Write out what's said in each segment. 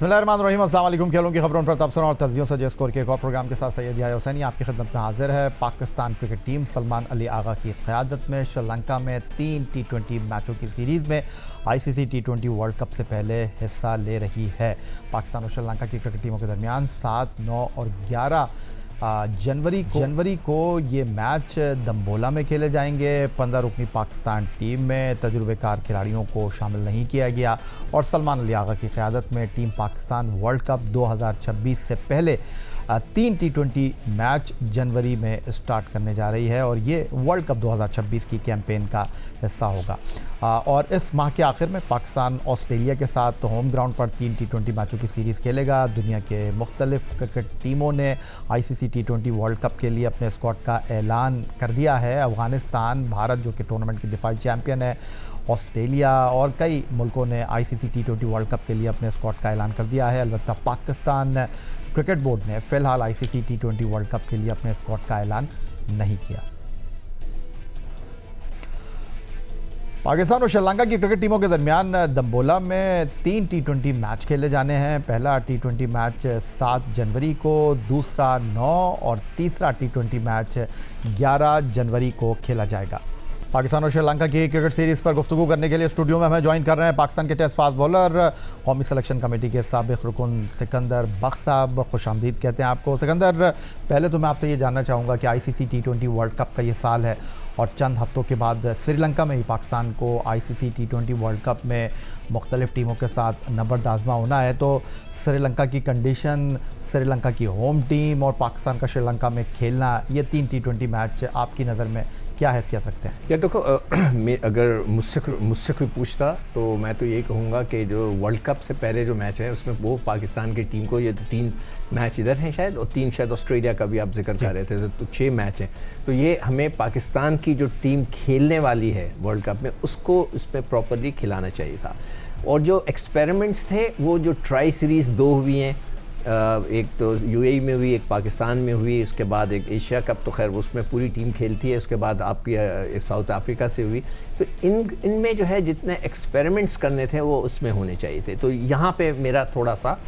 बिस्मिल्लाहिर्रहमानिर्रहीम, अस्सलाम वालेकुम। खेलों की खबरों पर तबसरों और तजियों से स्कोर के एक और प्रोग्राम के साथ सैयद याह्या हुसैनी आपकी खिदमत में हाजिर है। पाकिस्तान क्रिकेट टीम सलमान अली आगा की क़यादत में श्रीलंका में 3 T20 मैचों की सीरीज़ में ICC T20 वर्ल्ड कप से पहले हिस्सा ले रही है। पाकिस्तान और श्रीलंका की क्रिकेट टीमों के दरमियान 7, 9 और 11 जनवरी को ये मैच दम्बोला में खेले जाएंगे। 15 रुकनी पाकिस्तान टीम में तजुर्बेकार खिलाड़ियों को शामिल नहीं किया गया और सलमान अली आगा की क़यादत में टीम पाकिस्तान वर्ल्ड कप 2026 से पहले 3 T20 मैच जनवरी में स्टार्ट करने जा रही है और ये वर्ल्ड कप 2026 की कैंपेन का हिस्सा होगा। और इस माह के आखिर में पाकिस्तान ऑस्ट्रेलिया के साथ होम ग्राउंड पर 3 T20 मैचों की सीरीज़ खेलेगा। दुनिया के मुख्तलिफ क्रिकेट टीमों ने ICC T20 वर्ल्ड कप के लिए अपने स्क्वाड का ऐलान कर दिया है। अफ़गानिस्तान, भारत जो कि टूर्नामेंट की दिफाई चैम्पियन है, ऑस्ट्रेलिया और कई मुल्कों ने ICC T20 वर्ल्ड कप के लिए अपने स्क्वाड का ऐलान कर दिया है। अलबत्ता पाकिस्तान क्रिकेट बोर्ड ने फ़िलहाल ICC T20 वर्ल्ड कप के लिए अपने स्क्वाड का ऐलान नहीं किया। पाकिस्तान और श्रीलंका की क्रिकेट टीमों के दरमियान दम्बोला में 3 T20 मैच खेले जाने हैं। पहला T20 मैच 7 जनवरी को, दूसरा 9 और तीसरा T20 मैच 11 जनवरी को खेला जाएगा। पाकिस्तान और श्रीलंका की क्रिकेट सीरीज़ पर गुफ्तगू करने के लिए स्टूडियो में हमें ज्वाइन कर रहे हैं पाकिस्तान के टेस्ट फास्ट बॉलर, कौमी सिलेक्शन कमेटी के साबिक़ रुकन सिकंदर बख्श साहब। खुशामदीद कहते हैं आपको। सिकंदर, पहले तो मैं आपसे ये जानना चाहूँगा कि ICC T20 वर्ल्ड कप का ये साल है और चंद हफ्तों के बाद श्रीलंका में ही पाकिस्तान को ICC T20 वर्ल्ड कप में मुख्तलिफ़ टीमों के साथ नबर्द आज़मा होना है। तो श्रीलंका की कंडीशन, श्रीलंका की होम टीम और पाकिस्तान का श्रीलंका में खेलना, ये 3 T20 मैच आपकी नज़र में क्या हैसियत रखते हैं? या देखो, अगर मुझसे कोई पूछता तो मैं तो यही कहूँगा कि जो वर्ल्ड कप से पहले जो मैच है उसमें वो पाकिस्तान की टीम को, ये 3 मैच इधर हैं शायद और 3 शायद ऑस्ट्रेलिया का भी आप जिक्र कर रहे थे, तो 6 मैच हैं। तो ये हमें पाकिस्तान की जो टीम खेलने वाली है वर्ल्ड कप में उसको उसमें प्रॉपरली खिलाना चाहिए था। और जो एक्सपेरिमेंट्स थे वो जो ट्राई सीरीज़ 2 हुई हैं, एक तो UAE में हुई, एक पाकिस्तान में हुई, उसके बाद एक एशिया कप, तो खैर उसमें पूरी टीम खेलती है, उसके बाद आपकी साउथ अफ्रीका से हुई। तो इनमें जो है जितने एक्सपेरिमेंट्स करने थे वो उसमें होने चाहिए थे। तो यहाँ पे मेरा थोड़ा सा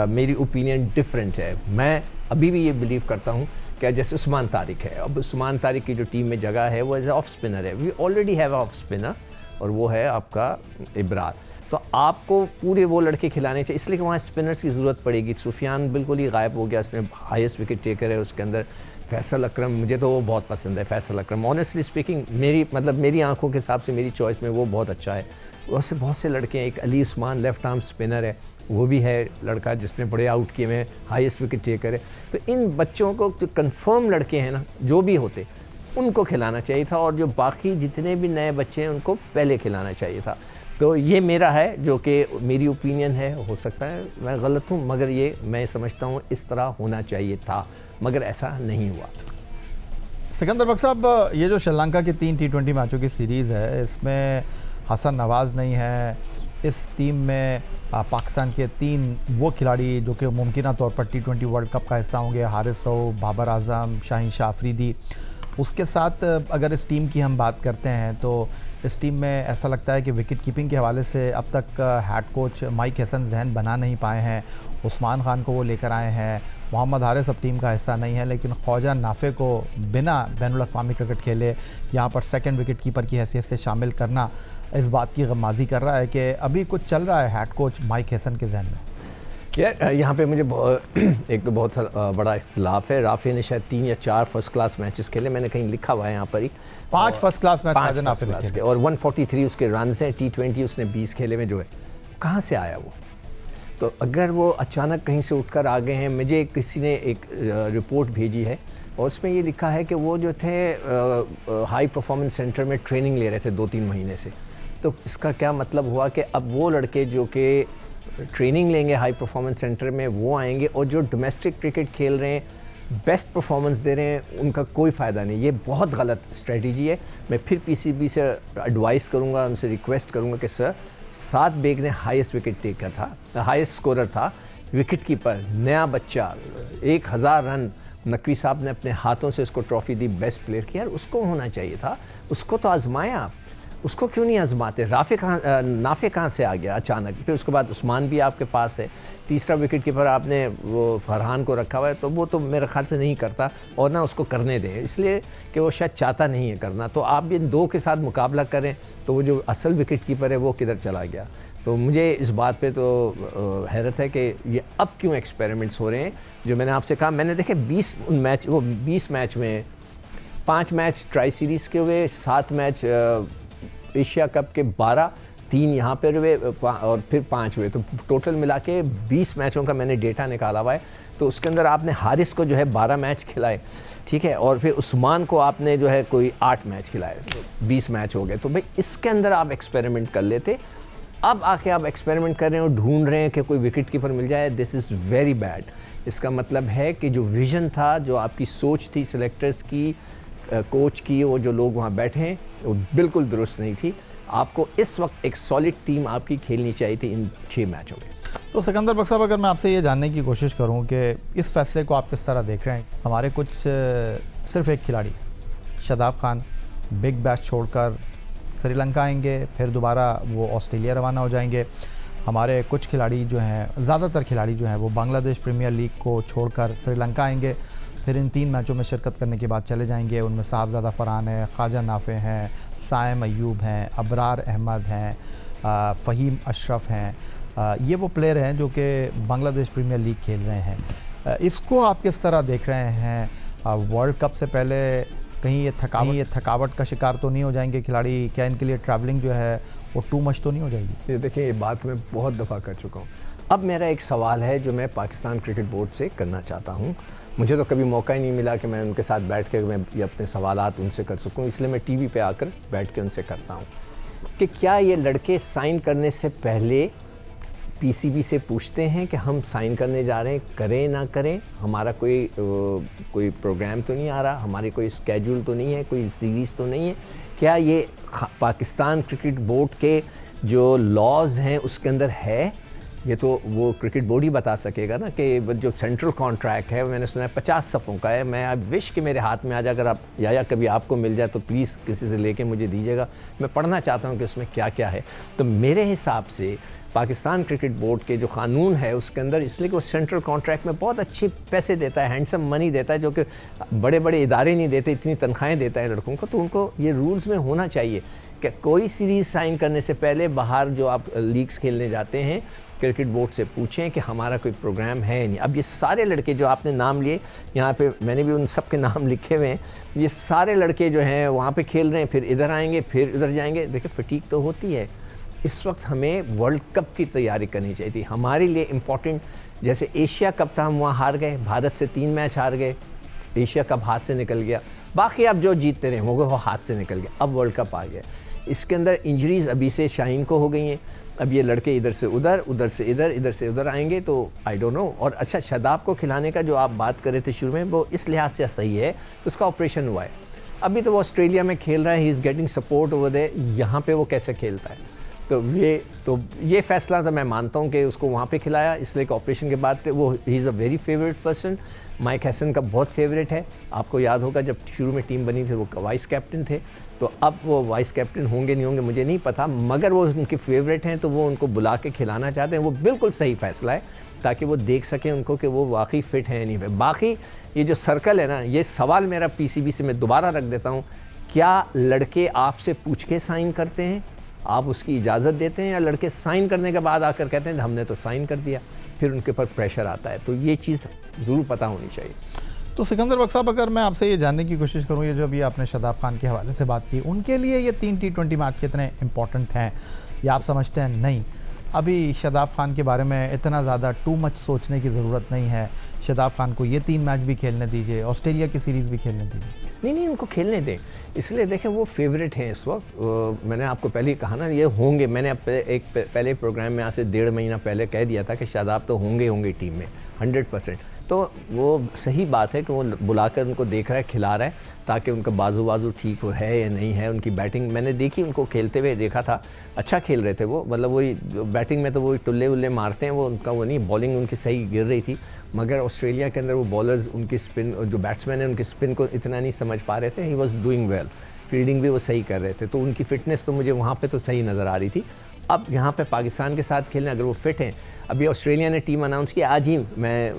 मेरी ओपिनियन डिफरेंट है। मैं अभी भी ये बिलीव करता हूँ कि जैसे उस्मान तारिक है, अब उस्मान तारिक की जो टीम में जगह है वो एज ऑफ स्पिनर है, we already have off spinner और वो है आपका इब्रार। तो आपको पूरे वो लड़के खिलाने चाहिए, इसलिए कि वहाँ स्पिनर्स की ज़रूरत पड़ेगी। सुफियान बिल्कुल ही गायब हो गया, उसने हाईएस्ट विकेट टेकर है उसके अंदर। फैसल अकरम, मुझे तो वो बहुत पसंद है फैसल अकरम, ऑनेस्टली स्पीकिंग मेरी आंखों के हिसाब से मेरी चॉइस में वो बहुत अच्छा है। वैसे बहुत से लड़के हैं, एक Ali Usman left arm spinner है, वो भी है लड़का जिसने बड़े आउट किए हुए, हाईएस्ट विकेट टेकर है। तो इन बच्चों को जो कन्फर्म लड़के हैं ना, जो भी होते उनको खिलाना चाहिए था और जो बाकी जितने भी नए बच्चे हैं उनको पहले खिलाना चाहिए था। तो ये मेरा है, जो कि मेरी ओपिनियन है, हो सकता है मैं गलत हूँ, मगर ये मैं समझता हूँ इस तरह होना चाहिए था, मगर ऐसा नहीं हुआ। सिकंदर बख्श साहब, ये जो श्रीलंका की 3 T20 मैचों की सीरीज़ है, इसमें हसन नवाज़ नहीं है। इस टीम में पाकिस्तान के 3 वो खिलाड़ी जो कि मुमकिन तौर पर T20 वर्ल्ड कप का हिस्सा होंगे, हारिस रऊफ़, बाबर आज़म, शाहीन शाह अफरीदी। उसके साथ अगर इस टीम की हम बात करते हैं तो इस टीम में ऐसा लगता है कि विकेट कीपिंग के हवाले से अब तक हेड कोच माइक हैसन जहन बना नहीं पाए हैं। उस्मान खान को वो लेकर आए हैं, मोहम्मद हारिस अब टीम का हिस्सा नहीं है, लेकिन ख्वाजा नाफे को बिना बैनुल-अक़वामी क्रिकेट खेले यहाँ पर सेकंड विकेट कीपर की हैसियत से शामिल करना इस बात की गमाज़ी कर रहा है कि अभी कुछ चल रहा है हेड कोच माइक हैसन के जहन में। यार यहाँ पे मुझे एक तो बहुत बड़ा इख्तिलाफ है। राफे ने शायद 3 या 4 फर्स्ट क्लास मैचेस खेले, मैंने कहीं लिखा हुआ है यहाँ पर ही 5 फर्स्ट क्लास मैच के और 143 उसके रन्स हैं। T20 उसने 20 खेले में जो है, कहाँ से आया वो? तो अगर वो अचानक कहीं से उठकर आ गए हैं, मुझे किसी ने एक रिपोर्ट भेजी है और उसमें ये लिखा है कि वो जो थे हाई परफॉर्मेंस सेंटर में ट्रेनिंग ले रहे थे 2-3 महीने से। तो इसका क्या मतलब हुआ कि अब वो लड़के जो कि ट्रेनिंग लेंगे हाई परफॉर्मेंस सेंटर में, वो आएंगे और जो डोमेस्टिक क्रिकेट खेल रहे हैं, बेस्ट परफॉर्मेंस दे रहे हैं, उनका कोई फ़ायदा नहीं। ये बहुत गलत स्ट्रेटजी है। मैं फिर PCB से एडवाइस करूँगा, उनसे रिक्वेस्ट करूँगा कि सर, साद बेग ने हाईएस्ट विकेट टेकर था, हाईएस्ट स्कोरर था, विकेट कीपर, नया बच्चा, 1000 रन नकवी साहब ने अपने हाथों से उसको ट्रॉफ़ी दी, बेस्ट प्लेयर की। यार उसको होना चाहिए था, उसको तो आजमाया आप। उसको क्यों नहीं आजमाते? नाफे कहाँ से आ गया अचानक? फिर उसके बाद उस्मान भी आपके पास है, तीसरा विकेट कीपर आपने वो फरहान को रखा हुआ है, तो वो तो मेरे ख्याल से नहीं करता और ना उसको करने दें, इसलिए कि वो शायद चाहता नहीं है करना। तो आप इन दो के साथ मुकाबला करें तो वो जो असल विकेट कीपर है वो किधर चला गया? तो मुझे इस बात पे तो हैरत है कि ये अब क्यों एक्सपेरिमेंट्स हो रहे हैं। जो मैंने आपसे कहा, मैंने देखे 20 मैच में 5 मैच ट्राई सीरीज़ के हुए, 7 मैच एशिया कप के, 12, 3 यहाँ पर हुए और फिर 5 हुए, तो टोटल मिला के 20 मैचों का मैंने डेटा निकाला हुआ है। तो उसके अंदर आपने हारिस को जो है 12 मैच खिलाए, ठीक है, और फिर उस्मान को आपने जो है कोई 8 मैच खिलाए, 20 मैच हो गए। तो भाई इसके अंदर आप एक्सपेरिमेंट कर लेते। अब आके आप एक्सपेरिमेंट कर रहे हैं और ढूंढ रहे हैं कि कोई विकेट कीपर मिल जाए, दिस इज़ वेरी बैड। इसका मतलब है कि जो विज़न था, जो आपकी सोच थी सिलेक्टर्स की, कोच की, वो जो लोग वहाँ बैठे हैं, वो बिल्कुल दुरुस्त नहीं थी। आपको इस वक्त एक सॉलिड टीम आपकी खेलनी चाहिए थी इन 6 मैचों में। तो सिकंदर बख्श साहब, अगर मैं आपसे ये जानने की कोशिश करूं कि इस फैसले को आप किस तरह देख रहे हैं। हमारे कुछ सिर्फ एक खिलाड़ी शादाब खान बिग बैश छोड़कर श्रीलंका आएंगे, फिर दोबारा वो ऑस्ट्रेलिया रवाना हो जाएंगे। हमारे कुछ खिलाड़ी जो हैं, ज़्यादातर खिलाड़ी जो हैं, वो बांग्लादेश प्रीमियर लीग को छोड़कर श्रीलंका आएंगे, फिर इन 3 मैचों में शिरकत करने के बाद चले जाएंगे। उनमें साहबजादा फरहान है, ख्वाजा नाफे हैं, साइम अयूब हैं, अबरार अहमद हैं, फ़हीम अशरफ हैं। ये वो प्लेयर हैं जो कि बांग्लादेश प्रीमियर लीग खेल रहे हैं। इसको आप किस तरह देख रहे हैं? वर्ल्ड कप से पहले कहीं ये थकावट का शिकार तो नहीं हो जाएंगे खिलाड़ी? क्या इनके लिए ट्रैवलिंग जो है वो टू मच तो नहीं हो जाएगी? ये देखिए, ये बात मैं बहुत दफ़ा कर चुका हूँ। अब मेरा एक सवाल है जो मैं पाकिस्तान क्रिकेट बोर्ड से करना चाहता हूँ। मुझे तो कभी मौका ही नहीं मिला कि मैं उनके साथ बैठ के मैं ये अपने सवालात उनसे कर सकूँ, इसलिए मैं टीवी पे आकर बैठ के उनसे करता हूँ कि क्या ये लड़के साइन करने से पहले पीसीबी से पूछते हैं कि हम साइन करने जा रहे हैं, करें ना करें, हमारा कोई प्रोग्राम तो नहीं आ रहा, हमारी कोई स्केड्यूल तो नहीं है, कोई सीरीज़ तो नहीं है? क्या ये पाकिस्तान क्रिकेट बोर्ड के जो लॉज हैं उसके अंदर है? ये तो वो क्रिकेट बोर्ड ही बता सकेगा ना कि जो सेंट्रल कॉन्ट्रैक्ट है, मैंने सुना है 50 सफ़ों का है। मैं अब विश कि मेरे हाथ में आ जाए, अगर आप या कभी आपको मिल जाए तो प्लीज़ किसी से लेके मुझे दीजिएगा, मैं पढ़ना चाहता हूँ कि उसमें क्या क्या है। तो मेरे हिसाब से पाकिस्तान क्रिकेट बोर्ड के जो कानून है उसके अंदर, इसलिए कि वो सेंट्रल कॉन्ट्रैक्ट में बहुत अच्छे पैसे देता है, हैंडसम मनी देता है, जो कि बड़े बड़े इदारे नहीं देते, इतनी तनख्वाहें देता है लड़कों को। तो उनको ये रूल्स में होना चाहिए कि कोई सीरीज़ साइन करने से पहले बाहर जो आप लीग्स खेलने जाते हैं, क्रिकेट बोर्ड से पूछें कि हमारा कोई प्रोग्राम है नहीं। अब ये सारे लड़के जो आपने नाम लिए, यहाँ पे मैंने भी उन सब के नाम लिखे हुए हैं, ये सारे लड़के जो हैं वहाँ पे खेल रहे हैं, फिर इधर आएंगे, फिर इधर जाएंगे। देखिए, फटीक तो होती है। इस वक्त हमें वर्ल्ड कप की तैयारी करनी चाहिए थी। हमारे लिए इम्पॉर्टेंट, जैसे एशिया कप था, हम वहाँ हार गए, भारत से 3 मैच हार गए, एशिया कप हाथ से निकल गया। बाकी आप जो जीतते रहे होंगे वो हाथ से निकल गया। अब वर्ल्ड कप आ गया, इसके अंदर इंजरीज़ अभी से शाहीन को हो गई हैं। अब ये लड़के इधर से उधर, उधर से इधर, इधर से उधर आएंगे, तो आई डोंट नो। और अच्छा, शादाब को खिलाने का जो आप बात कर रहे थे शुरू में, वो इस लिहाज से सही है, तो उसका ऑपरेशन हुआ है। अभी तो वो ऑस्ट्रेलिया में खेल रहा है, he is getting support over there. यहाँ पे वो कैसे खेलता है? तो ये फ़ैसला तो मैं मानता हूँ कि उसको वहाँ पे खिलाया, इसलिए कि ऑपरेशन के बाद वो he is a very favourite person. Mic Hesson का बहुत फेवरेट है। आपको याद होगा जब शुरू में टीम बनी थी वो वाइस कैप्टन थे, तो अब वो वाइस कैप्टन होंगे नहीं होंगे मुझे नहीं पता, मगर वो उनके फेवरेट हैं, तो वो उनको बुला के खिलाना चाहते हैं। वो बिल्कुल सही फ़ैसला है, ताकि वो देख सकें उनको कि वो वाकई फ़िट है नहीं। बाकी ये जो सर्कल है ना, ये सवाल मेरा पीसीबी से मैं दोबारा रख देता हूँ, क्या लड़के आपसे पूछ के साइन करते हैं, आप उसकी इजाज़त देते हैं, या लड़के साइन करने के बाद आकर कहते हैं हमने तो साइन कर दिया, फिर उनके ऊपर प्रेशर आता है? तो ये चीज़ ज़रूर पता होनी चाहिए। तो सिकंदर बख्श साहब, अगर मैं आपसे ये जानने की कोशिश करूँ, ये जो अभी आपने शादाब खान के हवाले से बात की, उनके लिए ये 3 T20 मैच कितने इंपॉर्टेंट हैं, या आप समझते हैं नहीं अभी शादाब खान के बारे में इतना ज़्यादा टू मच सोचने की ज़रूरत नहीं है, शादाब खान को ये 3 मैच भी खेलने दीजिए, ऑस्ट्रेलिया की सीरीज़ भी खेलने दीजिए? नहीं, उनको खेलने दें। इसलिए देखें, वो फेवरेट हैं इस वक्त। मैंने आपको पहले ही कहा ना, ये होंगे। मैंने पहले प्रोग्राम में आज से 1.5 महीना पहले कह दिया था कि शादाब तो होंगे टीम में 100%। तो वो सही बात है कि वो बुलाकर उनको देख रहा है, खिला रहा है, ताकि उनका बाजू ठीक हो है या नहीं है। उनकी बैटिंग मैंने देखी, उनको खेलते हुए देखा था, अच्छा खेल रहे थे वो। मतलब वही बैटिंग में तो वही टुल्ले उल्ले मारते हैं वो, उनका वो नहीं, बॉलिंग उनकी सही गिर रही थी। मगर ऑस्ट्रेलिया के अंदर वो बॉलर्स, उनकी स्पिन, जो बैट्समैन है उनकी स्पिन को इतना नहीं समझ पा रहे थे। He was doing well. Fielding भी वो सही कर रहे थे, तो उनकी फ़िटनेस तो मुझे वहाँ पे तो सही नज़र आ रही थी। अब यहाँ पे पाकिस्तान के साथ खेलने अगर वो फिट हैं, अभी ऑस्ट्रेलिया ने टीम अनाउंस की आज ही, मैं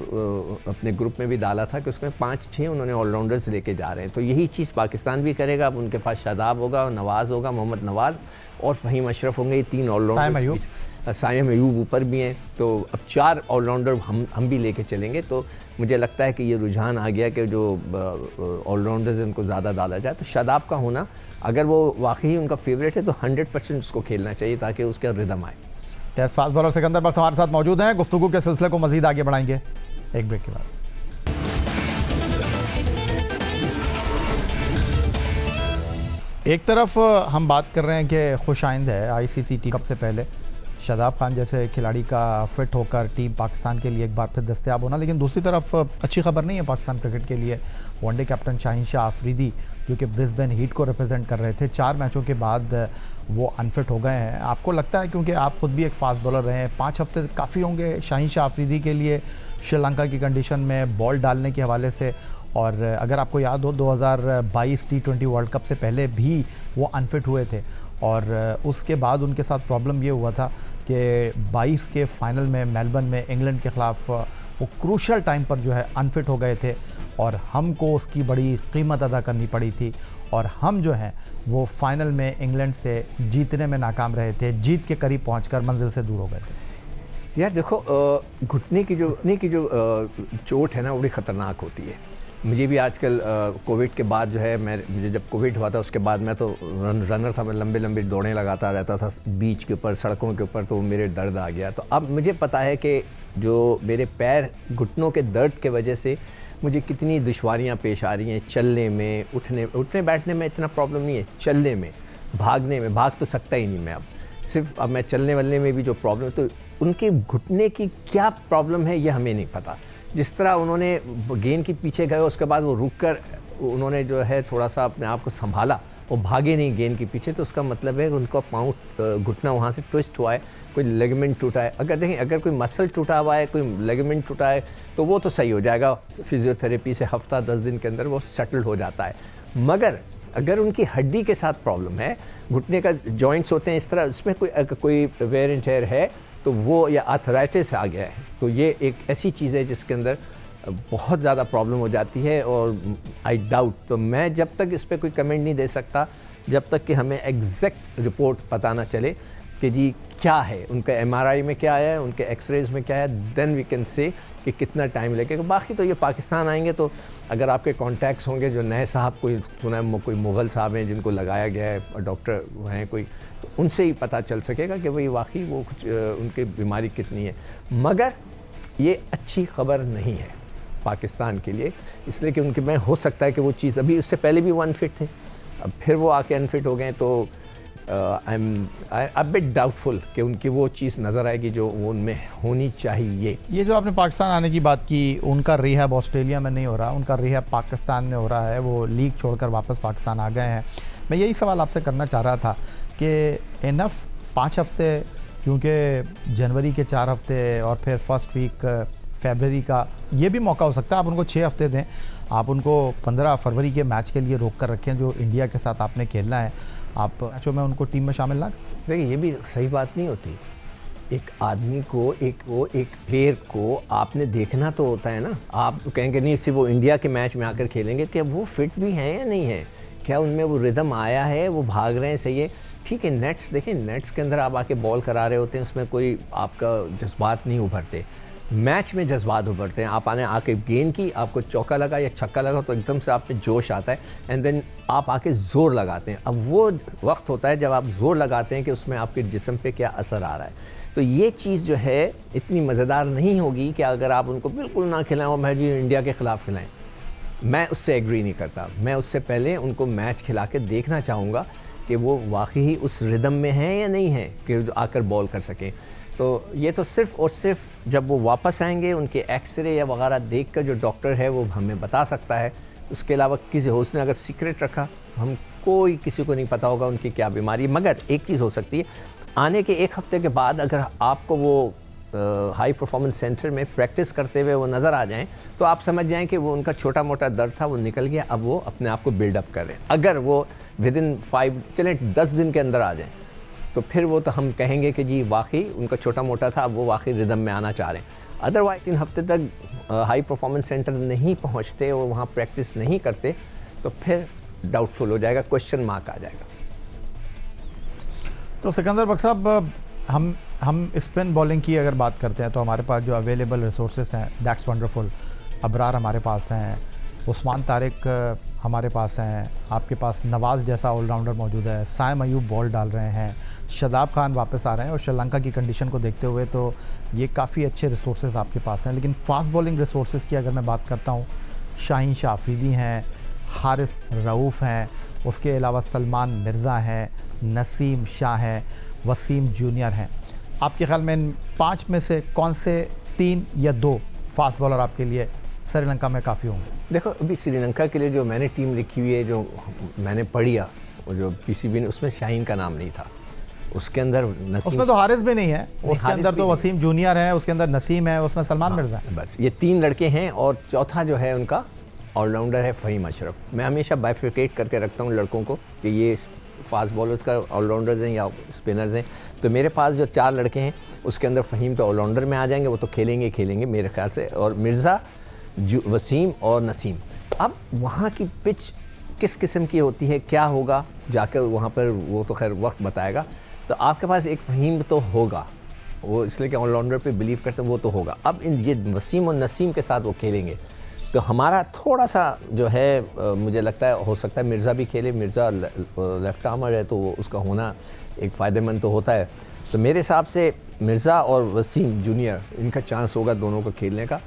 अपने ग्रुप में भी डाला था कि उसमें 5-6 उन्होंने ऑलराउंडर्स लेके जा रहे हैं, तो यही चीज़ पाकिस्तान भी करेगा। अब उनके पास शादाब होगा, नवाज़ होगा, मोहम्मद नवाज़ और फ़हीम अशरफ होंगे, ये 3 ऑलराउंडर्स। साइम अयूब ऊपर भी हैं, तो अब 4 ऑलराउंडर हम भी लेके चलेंगे। तो मुझे लगता है कि ये रुझान आ गया कि जो ऑलराउंडर्स उनको ज़्यादा डाला जाए। तो शादाब का होना, अगर वो वाकई उनका फेवरेट है, तो 100% उसको खेलना चाहिए ताकि उसका रिदम आए। टेस्ट फास्ट बॉलर सिकंदर बख्त हमारे साथ मौजूद हैं। गुफ्तगू के सिलसिले को मजीद आगे बढ़ाएंगे एक ब्रेक के बाद। एक तरफ हम बात कर रहे हैं कि खुश आइंद है आईसीसी टी कप से पहले शादाब खान जैसे खिलाड़ी का फिट होकर टीम पाकिस्तान के लिए एक बार फिर दस्तयाब होना, लेकिन दूसरी तरफ अच्छी खबर नहीं है पाकिस्तान क्रिकेट के लिए। वनडे कैप्टन शाहीन शाह आफरीदी जो कि ब्रिस्बेन हीट को रिप्रेजेंट कर रहे थे, 4 मैचों के बाद वो अनफिट हो गए हैं। आपको लगता है, क्योंकि आप खुद भी एक फास्ट बॉलर रहे हैं, 5 हफ्ते काफ़ी होंगे शाहीन शाह आफरीदी के लिए श्रीलंका की कंडीशन में बॉल डालने के हवाले से? और अगर आपको याद हो 2022 T20 वर्ल्ड कप से पहले भी वो अनफिट हुए थे और उसके बाद उनके साथ प्रॉब्लम ये हुआ था कि 22 के फाइनल में मेलबर्न में इंग्लैंड के ख़िलाफ़ वो क्रूशल टाइम पर जो है अनफिट हो गए थे और हमको उसकी बड़ी कीमत अदा करनी पड़ी थी और हम जो हैं वो फाइनल में इंग्लैंड से जीतने में नाकाम रहे थे, जीत के करीब पहुंचकर मंजिल से दूर हो गए थे। यार देखो, घुटने की जो चोट है ना, बड़ी ख़तरनाक होती है। मुझे भी आजकल कोविड के बाद जो है, मुझे जब कोविड हुआ था उसके बाद मैं तो रनर था, मैं लंबे दौड़ें लगाता रहता था बीच के ऊपर, सड़कों के ऊपर, तो मेरे दर्द आ गया। तो अब मुझे पता है कि जो मेरे पैर घुटनों के दर्द के वजह से मुझे कितनी दुश्वारियां पेश आ रही हैं चलने में, उठने बैठने में इतना प्रॉब्लम नहीं है, चलने में, भागने में, भाग तो सकता ही नहीं मैं अब मैं चलने वलने में भी जो प्रॉब्लम, तो उनके घुटने की क्या प्रॉब्लम है ये हमें नहीं पता। जिस तरह उन्होंने गेंद के पीछे गए, उसके बाद वो रुक कर उन्होंने जो है थोड़ा सा अपने आप को संभाला, वो भागे नहीं गेंद के पीछे, तो उसका मतलब है उनका पाँव घुटना वहाँ से ट्विस्ट हुआ है, कोई लेगमेंट टूटा है। अगर देखें, अगर कोई मसल टूटा हुआ है, कोई लेगमेंट टूटा है, तो वो तो सही हो जाएगा, फिजियोथेरेपी से हफ्ता 10 दिन के अंदर वो सेटल हो जाता है। मगर अगर उनकी हड्डी के साथ प्रॉब्लम है, घुटने का जॉइंट्स होते हैं इस तरह, उसमें कोई वेयर एंड टेयर है, तो वो या आर्थराइटिस आ गया है, तो ये एक ऐसी चीज़ है जिसके अंदर बहुत ज़्यादा प्रॉब्लम हो जाती है। और आई डाउट, तो मैं जब तक इस पर कोई कमेंट नहीं दे सकता जब तक कि हमें एग्जैक्ट रिपोर्ट पता ना चले कि जी क्या है, उनका MRI में क्या है, उनके एक्सरेज में क्या है, देन वी कैन से कि कितना टाइम लगेगा। बाकी तो ये पाकिस्तान आएंगे तो अगर आपके कॉन्टैक्ट्स होंगे, जो नए साहब, कोई सुना है कोई मुग़ल साहब हैं जिनको लगाया गया है और डॉक्टर हैं कोई, तो उनसे ही पता चल सकेगा कि भाई वाकई वो कुछ उनकी बीमारी कितनी है। मगर ये अच्छी खबर नहीं है पाकिस्तान के लिए, इसलिए कि उनके में हो सकता है कि वो चीज़, अभी उससे पहले भी वो अनफिट थे, अब फिर वो आके अनफिट हो गए, तो I am a bit doubtful कि उनकी वो चीज़ नज़र आएगी जो वो उनमें होनी चाहिए। ये जो आपने पाकिस्तान आने की बात की, उनका रिहैब ऑस्ट्रेलिया में नहीं हो रहा, उनका रिहैब पाकिस्तान में हो रहा है, वो लीग छोड़कर वापस पाकिस्तान आ गए हैं। मैं यही सवाल आपसे करना चाह रहा था कि इनफ 5 हफ्ते, क्योंकि जनवरी के 4 हफ्ते और फिर फर्स्ट वीक फरवरी का ये भी मौका हो सकता है, आप उनको 6 हफ्ते दें, आप उनको 15 फरवरी के मैच के लिए रोक कर रखें जो इंडिया के साथ आपने खेलना है, आप मैचों में उनको टीम में शामिल ना करें। देखिए, ये भी सही बात नहीं होती। एक आदमी को, एक प्लेयर को आपने देखना तो होता है ना। आप कहेंगे नहीं सिर्फ वो इंडिया के मैच में आकर खेलेंगे, क्या वो फिट भी हैं या नहीं है, क्या उनमें वो रिदम आया है, वो भाग रहे हैं, सही है, ठीक है। नेट्स देखें, नेट्स के अंदर आप आके बॉल करा रहे होते हैं, उसमें कोई आपका जज्बात नहीं उभरते। मैच में जज्बात उभरते हैं। आप आके गेंद की, आपको चौका लगा या छक्का लगा तो एकदम से आप में जोश आता है, एंड देन आप आके ज़ोर लगाते हैं। अब वो वक्त होता है जब आप ज़ोर लगाते हैं कि उसमें आपके जिस्म पे क्या असर आ रहा है। तो ये चीज़ जो है इतनी मज़ेदार नहीं होगी कि अगर आप उनको बिल्कुल ना खिलाएं और मैच इंडिया के ख़िलाफ़ खिलाएं। मैं उससे एग्री नहीं करता। मैं उससे पहले उनको मैच खिला के देखना चाहूँगा कि वो वाकई उस रिदम में हैं या नहीं हैं कि जो आकर बॉल कर सकें। तो ये तो सिर्फ़ और सिर्फ जब वो वापस आएंगे, उनके एक्सरे या वगैरह देखकर जो डॉक्टर है वो हमें बता सकता है। उसके अलावा किसी हो, उसने अगर सीक्रेट रखा, हम कोई किसी को नहीं पता होगा उनकी क्या बीमारी है। मगर एक चीज़ हो सकती है, आने के 1 हफ्ते के बाद अगर आपको वो हाई परफॉर्मेंस सेंटर में प्रैक्टिस करते हुए वो नज़र आ जाएं तो आप समझ जाएं कि वो उनका छोटा मोटा दर्द था वो निकल गया, अब वो अपने आप को बिल्डअप कर रहे हैं। अगर वो विद इन 10 दिन के अंदर आ जाएं तो फिर वो तो हम कहेंगे कि जी वाकई उनका छोटा मोटा था, अब वो वाकई रिदम में आना चाह रहे हैं। अदरवाइज 3 हफ्ते तक हाई परफॉर्मेंस सेंटर नहीं पहुंचते और वहाँ प्रैक्टिस नहीं करते तो फिर डाउटफुल हो जाएगा, क्वेश्चन मार्क आ जाएगा। तो सिकंदर बख्श साहब, हम स्पिन बॉलिंग की अगर बात करते हैं तो हमारे पास जो अवेलेबल रिसोर्सेज हैं दैट्स वंडरफुल। अबरार हमारे पास हैं, उस्मान तारिक हमारे पास हैं, आपके पास नवाज़ जैसा ऑलराउंडर मौजूद है, साइम अयूब बॉल डाल रहे हैं, शादाब खान वापस आ रहे हैं और श्रीलंका की कंडीशन को देखते हुए तो ये काफ़ी अच्छे रिसोर्सेज आपके पास हैं। लेकिन फास्ट बॉलिंग रिसोर्सेज की अगर मैं बात करता हूँ, शाहीन शाह अफरीदी हैं, हारिस रऊफ़ हैं, उसके अलावा सलमान मिर्ज़ा हैं, नसीम शाह हैं, वसीम जूनियर हैं। आपके ख्याल में इन 5 में से कौन से 3 या 2 फास्ट बॉलर आपके लिए श्रीलंका में काफ़ी होंगे? देखो अभी श्रीलंका के लिए जो मैंने टीम लिखी हुई है, जो मैंने पढ़ी है, जो पीसीबी ने, उसमें शाहीन का नाम नहीं था, उसके अंदर नसीम, उसमें तो हारिस भी नहीं है, उसके अंदर तो नहीं। वसीम जूनियर है, उसके अंदर नसीम है, उसमें सलमान मिर्ज़ा है। बस ये 3 लड़के हैं और चौथा जो है उनका ऑलराउंडर है फ़हीम अशरफ। मैं हमेशा बाइफिकेट करके रखता हूँ लड़कों को कि ये फास्ट बॉलर्स का ऑलराउंडर्स हैं या स्पिनर्स हैं। तो मेरे पास जो 4 लड़के हैं उसके अंदर फ़हीम तो ऑलराउंडर में आ जाएंगे, वो तो खेलेंगे मेरे ख्याल से, और मिर्ज़ा, वसीम और नसीम। अब वहाँ की पिच किस किस्म की होती है, क्या होगा जाकर वहाँ पर, वो तो खैर वक्त बताएगा। तो आपके पास एक फ़हीम तो होगा, वो इसलिए कि ऑलराउंडर पे बिलीव करते हैं, वो तो होगा। अब इन ये वसीम और नसीम के साथ वो खेलेंगे तो हमारा थोड़ा सा जो है मुझे लगता है हो सकता है मिर्ज़ा भी खेले। मिर्ज़ा लेफ्ट आर्मर है तो वो उसका होना एक फ़ायदेमंद तो होता है। तो मेरे हिसाब से मिर्ज़ा और वसीम जूनियर, इनका चांस होगा दोनों को खेलने का।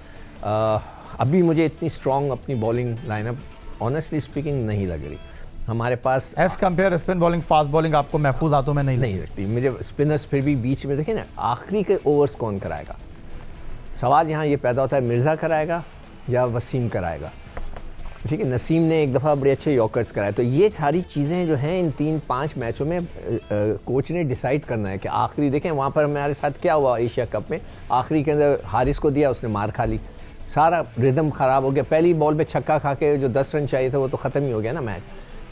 अभी मुझे इतनी स्ट्रॉन्ग अपनी बॉलिंग लाइनअप ऑनेस्टली स्पीकिंग नहीं लग रही हमारे पास। As compare spin bowling fast bowling आपको महफूज हाथों में नहीं लगती मुझे। स्पिनर्स फिर भी बीच में देखें ना, आखिरी के ओवर्स कौन कराएगा, सवाल यहाँ ये पैदा होता है, मिर्ज़ा कराएगा या वसीम कराएगा। ठीक है, नसीम ने एक दफ़ा बड़े अच्छे यॉर्कर्स कराए। तो ये सारी चीज़ें जो हैं इन 3-5 मैचों में कोच ने डिसाइड करना है कि आखिरी देखें वहाँ पर हमारे साथ क्या हुआ एशिया कप में, आखिरी के अंदर हारिस को दिया, उसने मार खा ली, सारा रिदम ख़राब हो गया। पहली बॉल पे छक्का खा के जो 10 रन चाहिए थे वो तो ख़त्म ही हो गया ना मैच।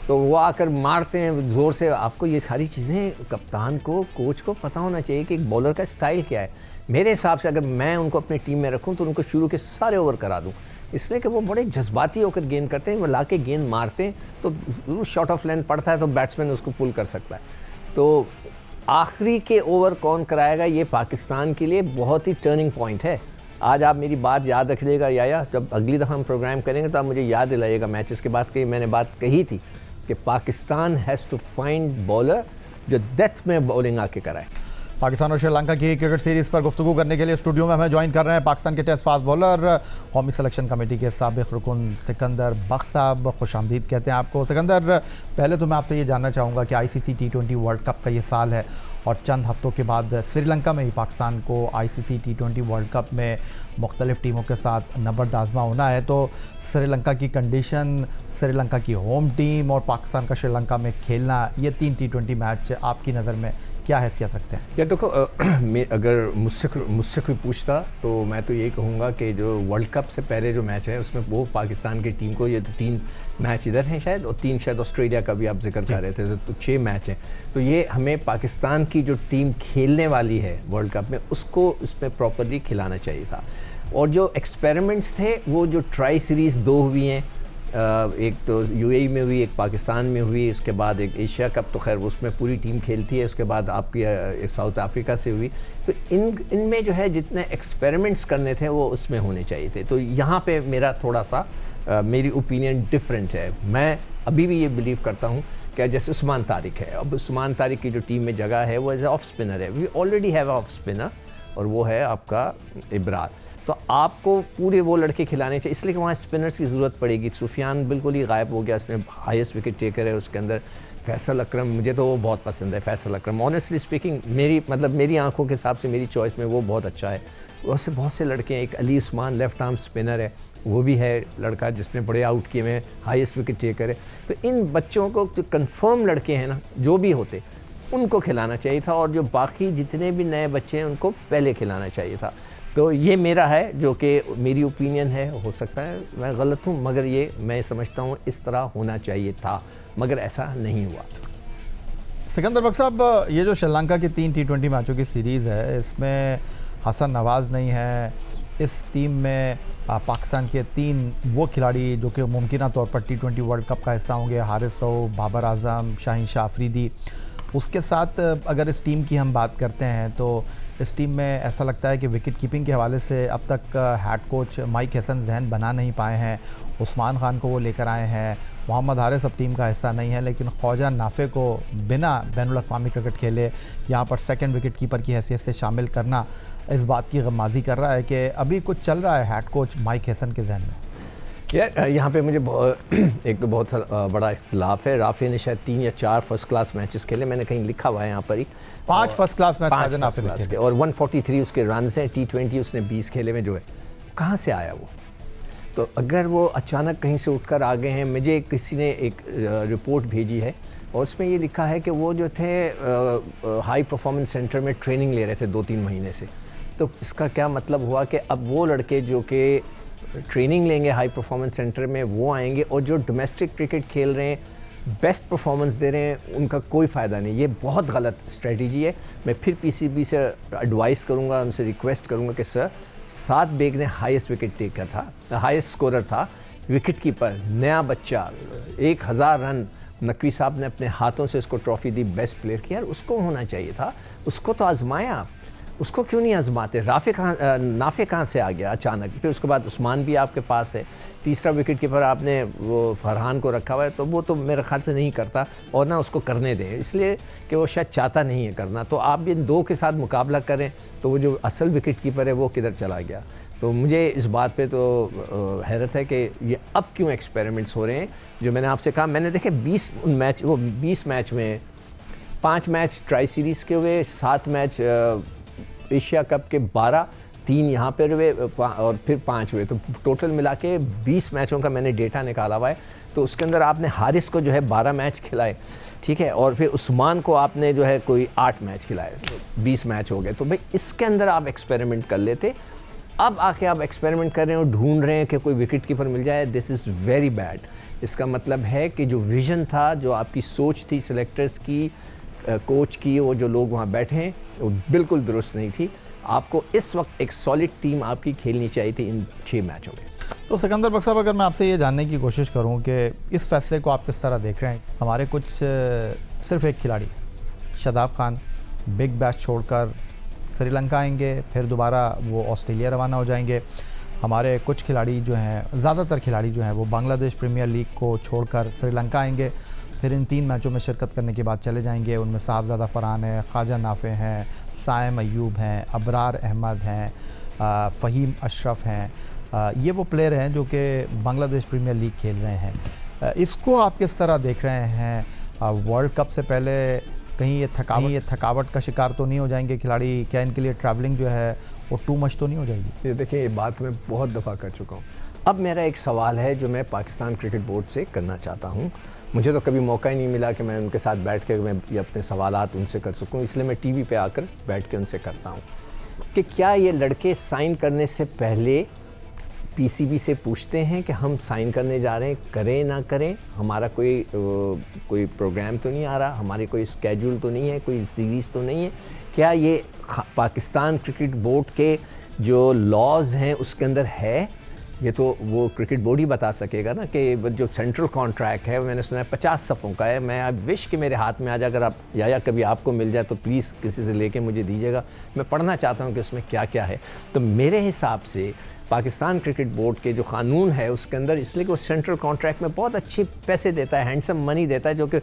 तो वो आकर मारते हैं ज़ोर से। आपको ये सारी चीज़ें कप्तान को, कोच को पता होना चाहिए कि एक बॉलर का स्टाइल क्या है। मेरे हिसाब से अगर मैं उनको अपनी टीम में रखूं तो उनको शुरू के सारे ओवर करा दूं, इसलिए कि वो बड़े जज्बाती होकर गेंद करते हैं। वो ला के गेंद मारते हैं तो शॉर्ट ऑफ लेंथ पड़ता है तो बैट्समैन उसको पुल कर सकता है। तो आखिरी के ओवर कौन कराएगा, ये पाकिस्तान के लिए बहुत ही टर्निंग पॉइंट है। आज आप मेरी बात याद रख लीजिएगा या जब अगली दफ़ा हम प्रोग्राम करेंगे तो आप मुझे याद दिलाइएगा मैचेस के बाद कि मैंने बात कही थी कि Pakistan has to find bowler जो डेथ में बॉलिंग आके कराए। पाकिस्तान और श्रीलंका की क्रिकेट सीरीज़ पर गुफ्तगू करने के लिए स्टूडियो में हमें ज्वाइन कर रहे हैं पाकिस्तान के टेस्ट फास्ट बॉलर, कौमी सिलेक्शन कमेटी के साबिक़ रुकन सिकंदर बख्श साहब। खुशामदीद कहते हैं आपको। सिकंदर, पहले तो मैं आपसे ये जानना चाहूँगा कि ICC T20 वर्ल्ड कप का ये साल है और चंद हफ्तों के बाद श्रीलंका में ही पाकिस्तान को ICC T20 वर्ल्ड कप में मुख्तलिफ़ टीमों के साथ नबर्द आज़मा होना है। तो श्रीलंका की कंडीशन, श्रीलंका की होम टीम और पाकिस्तान का श्रीलंका में खेलना, ये 3 T20 मैच आपकी नज़र में क्या हैसियत रखते हैं? या देखो, अगर मुझसे कोई पूछता तो मैं तो यही कहूँगा कि जो वर्ल्ड कप से पहले जो मैच है उसमें वो पाकिस्तान की टीम को, ये 3 मैच इधर हैं शायद और 3 शायद ऑस्ट्रेलिया का भी आप जिक्र कर रहे थे, तो 6 मैच हैं। तो ये हमें पाकिस्तान की जो टीम खेलने वाली है वर्ल्ड कप में उसको इसमें प्रॉपरली खिलाना चाहिए था। और जो एक्सपेरिमेंट्स थे वो जो ट्राई सीरीज़ 2 हुई हैं, एक तो UAE में हुई, एक पाकिस्तान में हुई, इसके बाद एक एशिया कप तो खैर उसमें पूरी टीम खेलती है, उसके बाद आपकी साउथ अफ्रीका से हुई। तो इनमें जो है जितने एक्सपेरिमेंट्स करने थे वो उसमें होने चाहिए थे। तो यहाँ पे मेरा थोड़ा सा मेरी ओपिनियन डिफरेंट है। मैं अभी भी ये बिलीव करता हूँ कि जैसे उस्मान तारिक है, अब उस्मान तारिक की जो टीम में जगह है वो एज ऑफ स्पिनर है, we already have off spinner और वो है आपका इब्रार। तो आपको पूरे वो लड़के खिलाने चाहिए, इसलिए कि वहाँ स्पिनर्स की ज़रूरत पड़ेगी। सुफियान बिल्कुल ही गायब हो गया, उसने हाईएस्ट विकेट टेकर है उसके अंदर। फैसल अकरम, मुझे तो वो बहुत पसंद है फैसल अकरम, ऑनेस्टली स्पीकिंग मेरी आंखों के हिसाब से, मेरी चॉइस में वो बहुत अच्छा है। वैसे बहुत से लड़के हैं, एक Ali Usman left arm spinner है, वो भी है लड़का जिसने बड़े आउट किए हुए, हाईएस्ट विकेट टेकर है। तो इन बच्चों को जो कन्फर्म लड़के हैं ना, जो भी होते उनको खिलाना चाहिए था, और जो बाकी जितने भी नए बच्चे हैं उनको पहले खिलाना चाहिए था। तो ये मेरा है, जो कि मेरी ओपिनियन है, हो सकता है मैं गलत हूँ, मगर ये मैं समझता हूँ इस तरह होना चाहिए था, मगर ऐसा नहीं हुआ। सिकंदर बख्श साहब, ये जो श्रीलंका की 3 T20 मैचों की सीरीज़ है, इसमें हसन नवाज़ नहीं है। इस टीम में पाकिस्तान के 3 वो खिलाड़ी जो कि मुमकिन तौर पर T20 वर्ल्ड कप का हिस्सा होंगे, हारिस रऊफ, बाबर आजम, शाहीन शाह अफरीदी। उसके साथ अगर इस टीम की हम बात करते हैं तो इस टीम में ऐसा लगता है कि विकेट कीपिंग के हवाले से अब तक हेड कोच माइक हैसन जहन बना नहीं पाए हैं। उस्मान खान को वो लेकर आए हैं, मोहम्मद हारिस अब टीम का हिस्सा नहीं है, लेकिन ख्वाजा नाफे को बिना बैनुल-अक़वामी क्रिकेट खेले यहाँ पर सेकंड विकेट कीपर की हैसियत से शामिल करना इस बात की गमाज़ी कर रहा है कि अभी कुछ चल रहा है हेड कोच माइक हैसन के जहन में। यार यहाँ पे मुझे एक तो बहुत बड़ा इख्तिलाफ है। राफी ने शायद 3 या 4 फर्स्ट क्लास मैचेस खेले, मैंने कहीं लिखा हुआ है यहाँ पर ही 5 first class match Khawaja Nafay के, और 143 उसके रन हैं। T20 उसने 20 खेले में जो है, कहाँ से आया वो? तो अगर वो अचानक कहीं से उठकर आ गए हैं, मुझे किसी ने एक रिपोर्ट भेजी है और उसमें ये लिखा है कि वो जो थे हाई परफॉर्मेंस सेंटर में ट्रेनिंग ले रहे थे 2-3 महीने से। तो इसका क्या मतलब हुआ कि अब वो लड़के जो कि ट्रेनिंग लेंगे हाई परफॉर्मेंस सेंटर में, वो आएंगे, और जो डोमेस्टिक क्रिकेट खेल रहे हैं, बेस्ट परफॉर्मेंस दे रहे हैं, उनका कोई फ़ायदा नहीं। ये बहुत गलत स्ट्रेटजी है। मैं फिर पीसीबी से एडवाइस करूँगा, उनसे रिक्वेस्ट करूँगा कि सर, 7 बेग ने हाईएस्ट विकेट टेकर था, हाईएस्ट स्कोरर था, विकेट कीपर, नया बच्चा, 1000 रन नकवी साहब ने अपने हाथों से उसको ट्रॉफी दी बेस्ट प्लेयर की। यार उसको होना चाहिए था, उसको तो आजमाया आप, उसको क्यों नहीं आजमाते? नाफे कहाँ से आ गया अचानक? फिर उसके बाद उस्मान भी आपके पास है, तीसरा विकेट कीपर आपने वो फरहान को रखा हुआ है, तो वो तो मेरे ख्याल से नहीं करता, और ना उसको करने दें, इसलिए कि वो शायद चाहता नहीं है करना। तो आप इन 2 के साथ मुकाबला करें, तो वो जो असल विकेट कीपर है वो किधर चला गया? तो मुझे इस बात पे तो हैरत है कि ये अब क्यों एक्सपेरिमेंट्स हो रहे हैं। जो मैंने आपसे कहा, मैंने देखे 20 मैच में 5 मैच ट्राई सीरीज़ के हुए, 7 मैच एशिया कप के, 12, 3 यहाँ पर हुए और फिर 5 हुए, तो टोटल मिला के 20 मैचों का मैंने डेटा निकाला हुआ है। तो उसके अंदर आपने हारिस को जो है 12 मैच खिलाए, ठीक है, और फिर उस्मान को आपने जो है कोई 8 मैच खिलाए, 20 मैच हो गए। तो भाई इसके अंदर आप एक्सपेरिमेंट कर लेते। अब आके आप एक्सपेरिमेंट कर रहे हैं और ढूंढ रहे हैं कि कोई विकेट कीपर मिल जाए, दिस इज़ वेरी बैड। इसका मतलब है कि जो विज़न था, जो आपकी सोच थी सिलेक्टर्स की, कोच की, वो जो लोग वहाँ बैठे हैं, वो बिल्कुल दुरुस्त नहीं थी। आपको इस वक्त एक सॉलिड टीम आपकी खेलनी चाहिए थी इन 6 मैचों में। तो सिकंदर बख्श साहब, अगर मैं आपसे ये जानने की कोशिश करूं कि इस फैसले को आप किस तरह देख रहे हैं। हमारे कुछ सिर्फ एक खिलाड़ी शादाब खान बिग बैश छोड़कर श्रीलंका आएंगे, फिर दोबारा वो ऑस्ट्रेलिया रवाना हो जाएंगे। हमारे कुछ खिलाड़ी जो हैं, ज़्यादातर खिलाड़ी जो हैं, वो बांग्लादेश प्रीमियर लीग को छोड़कर श्रीलंका आएंगे, फिर इन 3 मैचों में शिरकत करने के बाद चले जाएंगे। उनमें साहबजादा फरहान है, ख्वाजा नाफे हैं, साइम अयूब हैं, अबरार अहमद हैं, फ़हीम अशरफ हैं। ये वो प्लेयर हैं जो कि बांग्लादेश प्रीमियर लीग खेल रहे हैं। इसको आप किस तरह देख रहे हैं? वर्ल्ड कप से पहले कहीं ये थकावट का शिकार तो नहीं हो जाएंगे खिलाड़ी? क्या इनके लिए ट्रैवलिंग जो है वो टू मच तो नहीं हो जाएगी? ये देखिए, ये बात मैं बहुत दफ़ा कर चुका हूँ। अब मेरा एक सवाल है जो मैं पाकिस्तान क्रिकेट बोर्ड से करना चाहता हूँ। मुझे तो कभी मौका ही नहीं मिला कि मैं उनके साथ बैठ के मैं ये अपने सवालात उनसे कर सकूँ, इसलिए मैं टीवी पे आकर बैठ के उनसे करता हूँ कि क्या ये लड़के साइन करने से पहले पीसीबी से पूछते हैं कि हम साइन करने जा रहे हैं, करें ना करें, हमारा कोई प्रोग्राम तो नहीं आ रहा, हमारी कोई स्केड्यूल तो नहीं है, कोई सीरीज़ तो नहीं है? क्या ये पाकिस्तान क्रिकेट बोर्ड के जो लॉज हैं उसके अंदर है? ये तो वो क्रिकेट बोर्ड ही बता सकेगा ना कि जो सेंट्रल कॉन्ट्रैक्ट है, मैंने सुना है 50 सफ़ों का है। मैं अब विश कि मेरे हाथ में आ जाए, अगर आप या कभी आपको मिल जाए तो प्लीज़ किसी से लेके मुझे दीजिएगा, मैं पढ़ना चाहता हूँ कि उसमें क्या क्या है। तो मेरे हिसाब से पाकिस्तान क्रिकेट बोर्ड के जो कानून है उसके अंदर, इसलिए कि वो सेंट्रल कॉन्ट्रैक्ट में बहुत अच्छे पैसे देता है, हैंडसम मनी देता है, जो कि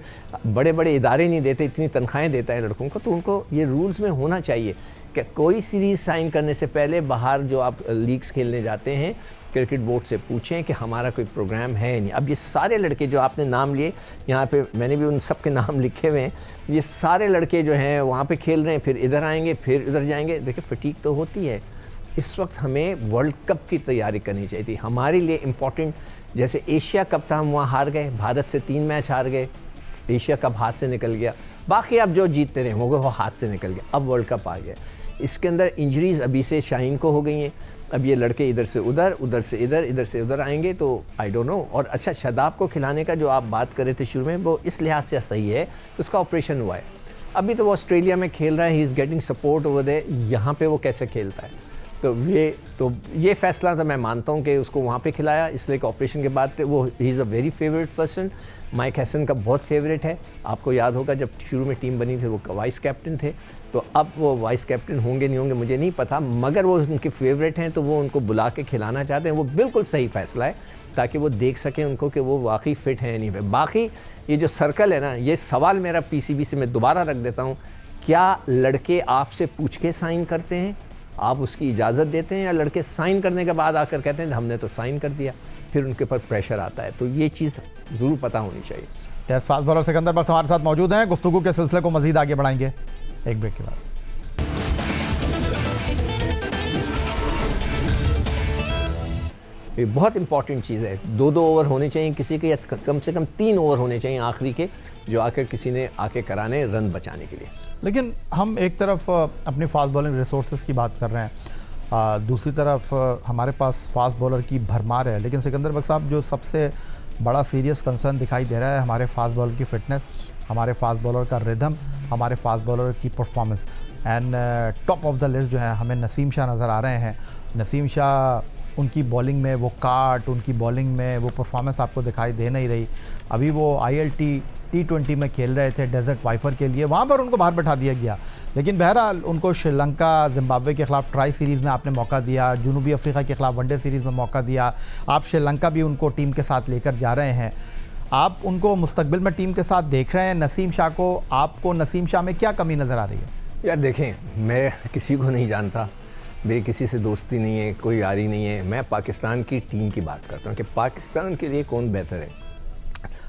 बड़े बड़े इदारे नहीं देते, इतनी तनख्वाहें देता है लड़कों को। तो उनको ये रूल्स में होना चाहिए कि कोई सीरीज़ साइन करने से पहले बाहर जो आप लीग्स खेलने जाते हैं, क्रिकेट बोर्ड से पूछें कि हमारा कोई प्रोग्राम है नहीं। अब ये सारे लड़के जो आपने नाम लिए, यहाँ पे मैंने भी उन सब के नाम लिखे हुए हैं, ये सारे लड़के जो हैं वहाँ पे खेल रहे हैं, फिर इधर आएंगे, फिर इधर जाएंगे। देखिए, फटीक तो होती है। इस वक्त हमें वर्ल्ड कप की तैयारी करनी चाहिए थी। हमारे लिए इम्पॉर्टेंट, जैसे एशिया कप था, हम वहाँ हार गए, भारत से 3 मैच हार गए, एशिया कप हाथ से निकल गया। बाकी अब जो जीतते रहे वो हाथ से निकल गया। अब वर्ल्ड कप आ गया, इसके अंदर इंजरीज अभी से शाहीन को हो गई हैं। अब ये लड़के इधर से उधर, उधर से इधर, इधर से उधर आएंगे, तो आई डोंट नो। और अच्छा, शादाब को खिलाने का जो आप बात कर रहे थे शुरू में, वो इस लिहाज से सही है, तो उसका ऑपरेशन हुआ है। अभी तो वो ऑस्ट्रेलिया में खेल रहा है, he is getting support over there. यहाँ पे वो कैसे खेलता है, तो ये फैसला तो मैं मानता हूँ कि उसको वहाँ पे खिलाया, इसलिए कि ऑपरेशन के बाद वो he is a very favourite person. Mic Hesson का बहुत फेवरेट है, आपको याद होगा जब शुरू में टीम बनी थी वो वाइस कैप्टन थे, तो अब वो वाइस कैप्टन होंगे नहीं होंगे मुझे नहीं पता, मगर वो उनके फेवरेट हैं, तो वो उनको बुला के खिलाना चाहते हैं। वो बिल्कुल सही फैसला है, ताकि वो देख सकें उनको कि वो वाकई फ़िट हैं नहीं। बाकी ये जो सर्कल है ना, ये सवाल मेरा पीसीबी से मैं दोबारा रख देता हूँ, क्या लड़के आपसे पूछ के साइन करते हैं, आप उसकी इजाज़त देते हैं, या लड़के साइन करने के बाद आकर कहते हैं हमने तो साइन कर दिया, फिर उनके ऊपर प्रेशर आता है। तो ये चीज़ ज़रूर पता होनी चाहिए। टेस्ट फास्ट बॉलर सिकंदर बख्त हमारे साथ मौजूद हैं, गुफ्तगू के सिलसिले को मजीद आगे बढ़ाएंगे एक ब्रेक के बाद। ये बहुत इंपॉर्टेंट चीज़ है, 2-2 ओवर होने चाहिए किसी के, या कम से कम 3 ओवर होने चाहिए आखिरी के, जो आकर किसी ने आके कराने रन बचाने के लिए। लेकिन हम एक तरफ अपनी फास्ट बॉलिंग रिसोर्सेज की बात कर रहे हैं, दूसरी तरफ हमारे पास फास्ट बॉलर की भरमार है, लेकिन सिकंदर बख्त साहब जो सबसे बड़ा सीरियस कंसर्न दिखाई दे रहा है हमारे फास्ट बॉलर की फ़िटनेस, हमारे फास्ट बॉलर का रिदम, हमारे फास्ट बॉलर की performance. And top of the list जो है हमें नसीम शाह नज़र आ रहे हैं। नसीम शाह, उनकी बॉलिंग में वो काट, उनकी बॉलिंग में वो परफॉर्मेंस आपको दिखाई दे नहीं रही। अभी वो ILT T20 में खेल रहे थे डेजर्ट वाइपर के लिए, वहाँ पर उनको बाहर बैठा दिया गया, लेकिन बहरहाल उनको श्रीलंका, जिम्बाब्वे के ख़िलाफ़ ट्राई सीरीज़ में आपने मौका दिया, जनूबी अफ्रीका के ख़िलाफ़ वनडे सीरीज़ में मौका दिया, आप श्रीलंका भी उनको टीम के साथ लेकर जा रहे हैं, आप उनको मुस्तकबिल में टीम के साथ देख रहे हैं नसीम शाह को, आपको नसीम शाह में क्या कमी नज़र आ रही है? यार देखें, मैं किसी को नहीं जानता, मेरी किसी से दोस्ती नहीं है, कोई यारी नहीं है, मैं पाकिस्तान की टीम की बात करता हूँ कि पाकिस्तान के लिए कौन बेहतर है।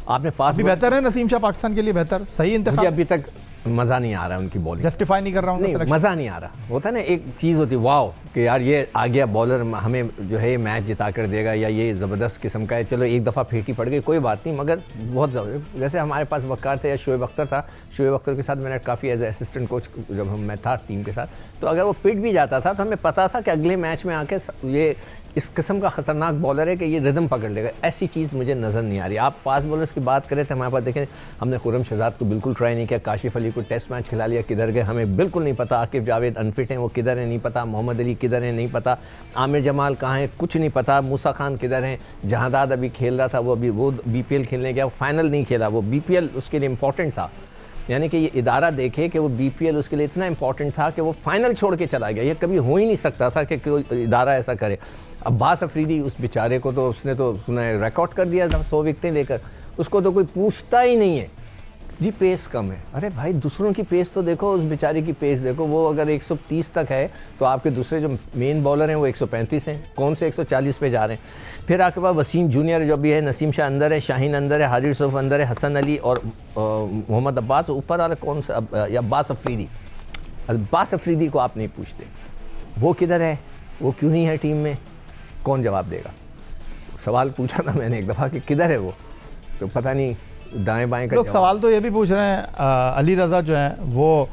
आपने फास्ट भी बेहतर है नसीम शाह पाकिस्तान के लिए बेहतर, सही इंतखाब? मुझे अभी तक मज़ा नहीं आ रहा उनकी बॉलिंग, जस्टिफाई नहीं कर रहा हूँ, नहीं मज़ा नहीं आ रहा। होता ना एक चीज़ होती वाओ कि यार ये आ गया बॉलर, हमें जो है मैच जिता कर देगा, या ये ज़बरदस्त किस्म का है, चलो एक दफ़ा फेंटी पड़ गई कोई बात नहीं, मगर बहुत ज़बरदस्त। जैसे हमारे पास वक़ार थे या शोएब अख्तर था, शोएब अख्तर के साथ मैंने काफ़ी एज असिस्टेंट कोच जब मैं था टीम के साथ, तो अगर वो पिट भी जाता था तो हमें पता था कि अगले मैच में आके ये इस किस्म का ख़तरनाक बॉलर है कि ये रिदम पकड़ लेगा। ऐसी चीज़ मुझे नज़र नहीं आ रही। आप फास्ट बॉलर्स की बात करें तो हमारे पास देखें, हमने खुर्रम शहजाद को बिल्कुल ट्राई नहीं किया, काशिफ अली को टेस्ट मैच खिला लिया, किधर गए हमें बिल्कुल नहीं पता, आकिब जावेद अनफिट हैं वो किधर हैं नहीं पता, मोहम्मद अली किधर हैं नहीं पता, आमिर जमाल कहाँ हैं कुछ नहीं पता, मूसा खान किधर हैं, जहादाद अभी खेल रहा था, वो BPL खेलने गया, फाइनल नहीं खेला, वो BPL उसके लिए इम्पॉर्टेंट था। यानी कि ये इदारा देखे कि वो BPL उसके लिए इतना इंपॉर्टेंट था कि वो फाइनल छोड़ के चला गया। ये कभी हो ही नहीं सकता था कि कोई इदारा ऐसा करे। अब्बास अफरीदी उस बेचारे को तो उसने तो सुना है रिकॉर्ड कर दिया था 100 विकेटें लेकर, उसको तो कोई पूछता ही नहीं है जी पेस कम है। अरे भाई दूसरों की पेस तो देखो, उस बेचारे की पेस देखो, वो अगर 130 तक है तो आपके दूसरे जो मेन बॉलर हैं वो 135 हैं, कौन से 140 पे जा रहे हैं। फिर आपके पास वसीम जूनियर जो भी है, नसीम शाह अंदर है, शाहीन अंदर है, हारिस यूसुफ अंदर है, हसन अली और मोहम्मद अब्बास ऊपर वाला कौन सा, या अब्बास अफरीदी। अब्बास अफरीदी को आप नहीं पूछते, वो किधर है, वो क्यों नहीं है टीम में, कौन जवाब देगा। सवाल पूछा था मैंने एक दफ़ा कि किधर है वो, तो पता नहीं दाएं बाएं का लोग सवाल तो ये भी पूछ रहे हैं, अली रज़ा जो है वो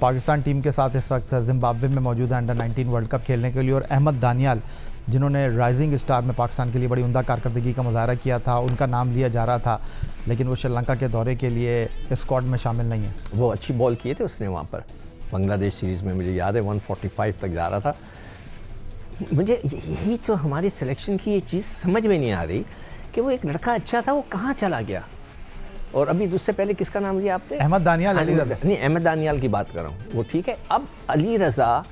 पाकिस्तान टीम के साथ इस वक्त जिम्बाब्वे में मौजूद है अंडर-19 वर्ल्ड कप खेलने के लिए, और अहमद दानियाल जिन्होंने राइजिंग स्टार में पाकिस्तान के लिए बड़ी उम्दा कारकर्दगी का मुजाहरा किया था, उनका नाम लिया जा रहा था, लेकिन वो श्रीलंका के दौरे के लिए स्क्वाड में शामिल नहीं है। वो अच्छी बॉल किए थे उसने वहाँ पर बांग्लादेश सीरीज़ में, मुझे याद है 145 तक जा रहा था। मुझे यही तो हमारी सिलेक्शन की ये चीज़ समझ में नहीं आ रही कि वो एक लड़का अच्छा था, वो कहाँ चला गया। और अभी उससे पहले किसका नाम लिया आपने? अहमद दानियाल। अली रज़ा नहीं, अहमद दानियाल की बात कर रहा हूँ, वो ठीक है। अब अली रज़ा,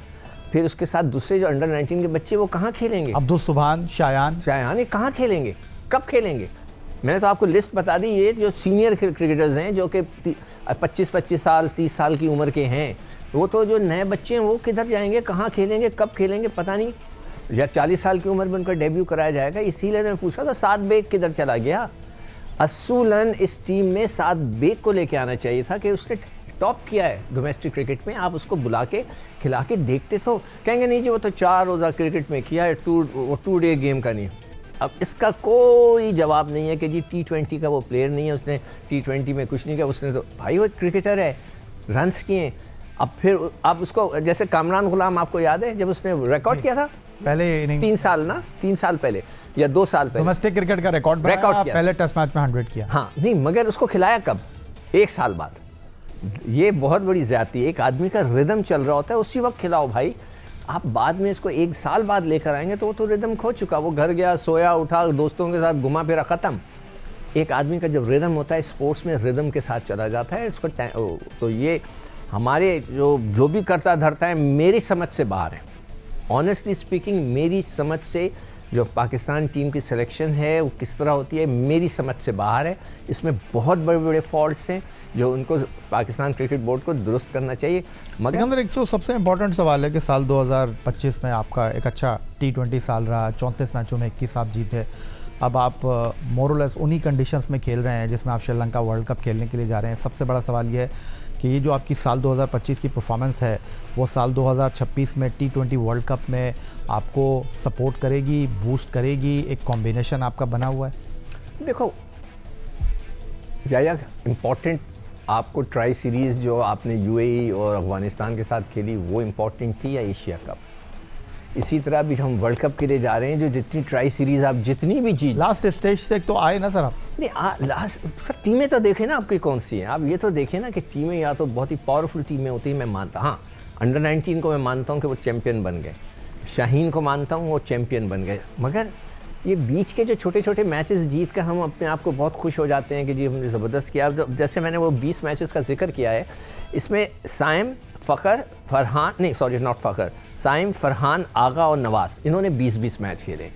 फिर उसके साथ दूसरे जो अंडर-19 के बच्चे वो कहाँ खेलेंगे? अब्दुल सुभान, शायान ये कहाँ खेलेंगे, कब खेलेंगे? मैंने तो आपको लिस्ट बता दी, ये जो सीनियर क्रिकेटर्स हैं जो कि 25-25 साल 30 साल की उम्र के हैं, वो तो जो नए बच्चे हैं वो किधर जाएंगे, कहाँ खेलेंगे, कब खेलेंगे पता नहीं। या 40 साल की उम्र में उनका डेब्यू कराया जाएगा। इसीलिए मैं पूछा था साद बेग किधर चला गया। असूलन इस टीम में साद बेग को लेके आना चाहिए था कि उसने टॉप किया है डोमेस्टिक क्रिकेट में, आप उसको बुला के खिला के देखते। तो कहेंगे नहीं जी वो तो 4 रोज़ा क्रिकेट में किया है, वो 2 डे गेम का नहीं। अब इसका कोई जवाब नहीं है कि जी T20 का वो प्लेयर नहीं है, उसने T20 में कुछ नहीं किया। उसने तो भाई वो क्रिकेटर है, रन्स किए। अब फिर आप उसको, जैसे कामरान गुलाम आपको याद है जब उसने रिकॉर्ड किया था पहले इनिंग 3 साल पहले या 2 साल पहले डोमेस्टिक क्रिकेट का रिकॉर्ड किया। पहले टेस्ट मैच में 100 किया। हाँ नहीं, मगर उसको खिलाया कब? 1 साल बाद। ये बहुत बड़ी ज़्यादती है। एक आदमी का रिदम चल रहा होता है, उसी वक्त खिलाओ भाई। आप बाद में इसको 1 साल बाद लेकर आएंगे तो वो तो रिदम खो चुका, वो घर गया, सोया, उठा, दोस्तों के साथ घुमा फिरा, ख़त्म। एक आदमी का जब रिदम होता है स्पोर्ट्स में, रिदम के साथ चला जाता है इसको। तो ये हमारे जो भी करता धरता है मेरी समझ से बाहर है। ऑनेस्टली स्पीकिंग, मेरी समझ से जो पाकिस्तान टीम की सिलेक्शन है वो किस तरह होती है मेरी समझ से बाहर है। इसमें बहुत बड़े बड़े फॉल्ट्स हैं जो उनको पाकिस्तान क्रिकेट बोर्ड को दुरुस्त करना चाहिए। मगर अंदर एक सबसे इम्पोर्टेंट सवाल है कि साल 2025 में आपका एक अच्छा T20 साल रहा, 34 मैचों में 21 आप जीते। अब आप मोरलेस उन्हीं कंडीशंस में खेल रहे हैं जिसमें आप श्रीलंका वर्ल्ड कप खेलने के लिए जा रहे हैं। सबसे बड़ा सवाल ये है कि ये जो आपकी साल 2025 की परफॉर्मेंस है वो साल 2026 में T20 वर्ल्ड कप में आपको सपोर्ट करेगी, बूस्ट करेगी? एक कॉम्बिनेशन आपका बना हुआ है। देखो या इम्पॉर्टेंट आपको ट्राई सीरीज़ जो आपने UAE और अफगानिस्तान के साथ खेली वो इम्पॉर्टेंट थी, या एशिया कप? इसी तरह भी हम वर्ल्ड कप के लिए जा रहे हैं। जो जितनी ट्राई सीरीज़ आप जितनी भी जीत, लास्ट स्टेज तक तो आए ना सर आप? नहीं, लास्ट सर टीमें तो देखें ना आपकी कौन सी हैं। आप ये तो देखें ना कि टीमें या तो बहुत ही पावरफुल टीमें होती हैं, मैं मानता। हाँ, अंडर 19 को मैं मानता हूँ कि वो चैम्पियन बन गए, शाहीन को मानता हूँ वो चैम्पियन बन गए। मगर ये बीच के जो छोटे छोटे मैचेस जीत कर हम अपने आप को बहुत खुश हो जाते हैं कि जी हमने ज़बरदस्त किया। जैसे मैंने वो 20 मैचेस का जिक्र किया है, इसमें साइम, साइम, फरहान, आगा और नवाज़, इन्होंने 20-20 मैच खेले।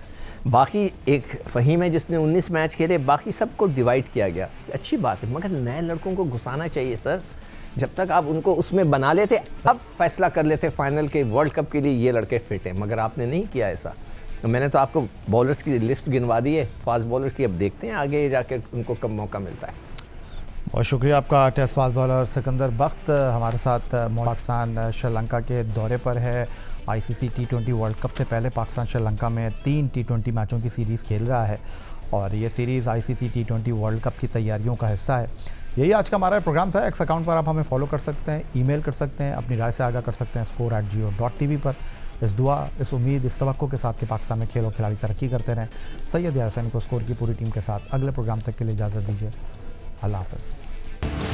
बाकी एक फ़हीम है जिसने 19 मैच खेले, बाकी सबको डिवाइड किया गया। अच्छी बात है, मगर नए लड़कों को घुसाना चाहिए सर। जब तक आप उनको उसमें बना लेते, अब फैसला कर लेते फाइनल के वर्ल्ड कप के लिए ये लड़के फिट हैं, मगर आपने नहीं किया ऐसा। तो मैंने तो आपको बॉलर्स की लिस्ट गिनवा दी है, फास्ट बॉलर की। अब देखते हैं आगे जाके उनको कब मौका मिलता है। बहुत शुक्रिया आपका। टेस्ट फास्ट बॉलर सिकंदर बख्त हमारे साथ पाकिस्तान श्रीलंका के दौरे पर है। ICC T20 वर्ल्ड कप से पहले पाकिस्तान श्रीलंका में 3 T20 मैचों की सीरीज़ खेल रहा है और ये series ICC T20 world cup की तैयारियों का हिस्सा है। यही आज का हमारा प्रोग्राम था। एक्स अकाउंट पर आप हमें फॉलो कर सकते हैं, ईमेल कर सकते हैं, अपनी राय से आगाह कर सकते हैं score@geo.tv पर। इस दुआ, इस उम्मीद, इस तवक्को के साथ कि पाकिस्तान में खेल और खिलाड़ी तरक्की करते रहें। सैयद यार हुसैन को स्कोर की पूरी टीम के साथ अगले प्रोग्राम तक के लिए इजाज़त दीजिए। अल्लाह हाफ़िज़।